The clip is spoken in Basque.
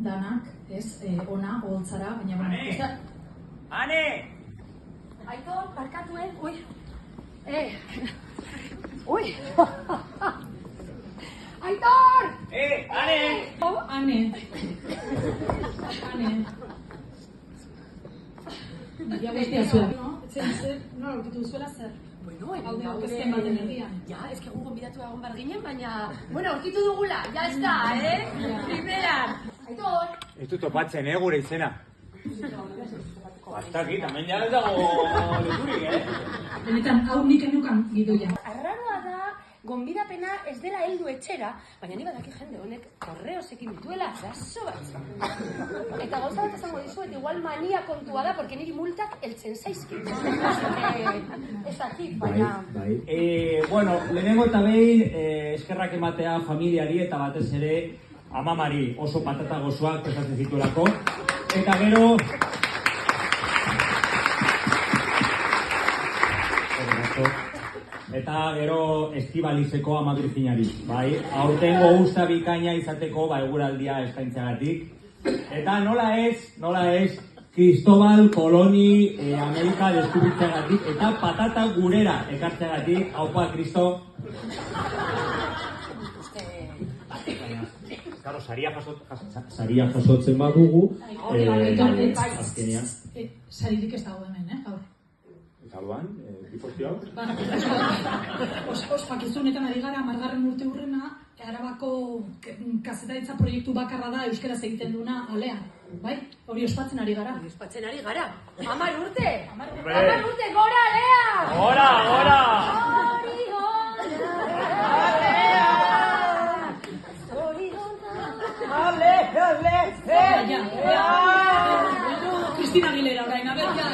danak, ez, ona, oholtzara, baina, bueno, ez da... Ane! Aitor, barkatu, ui. Ui! Aitor! Ane! Ane. Nadia guztia zuen, no? Etxe, no, aurkitu zuela zer? Bueno, Haude aurkezten baten herrian. Ja, ez que egun gonbidatu egon behar ginen, baina... Bueno, aurkitu dugula, ya está, Primeran! Aitor! Ez dut topatzen, gure izena. Bastakit, hemen ja ez dago loturik, Benetan, hau nik enukan gidoia. Arraroa da, gonbidapena ez dela heldu etxera, baina ni badaki jende honek korreosekin dituela arazo bat. Eta gauza bat esango dizuet, igual mania kontua da, porque niri multak heltzen zaizkit. Ez akit, baina... Bueno, lehenengo eta behin eskerrak ematea familiari eta batez ere amamari oso patata gozoak prestatzen zituelako. Eta gero... Eta gero Estibalizeko Ama Virginari, bai? Aurtengo usta bikaina izateko, eguraldia eskaintzagatik. Eta nola ez, Cristobal Koloni Amerika deskubritzeagatik eta patata gurera ekartzeagatik. Haupa, Kristo. Claro, saria jasotzen badugu, azkenean. Saririk ez dago hemen, gaur. Eta duan, dipostio hau? Ospakizunetan ari gara, 10. urte hurrena, Arabako kazetaritza proiektu bakarra da euskaraz egiten duna alean. Bai? Hori ospatzen ari gara. Ospatzen ari gara. 10 urte! 10 urte, gora alea! Gora! Hori gora! Alea! Hori gora! Ja. Cristina Aguilera orain, a ber, ja.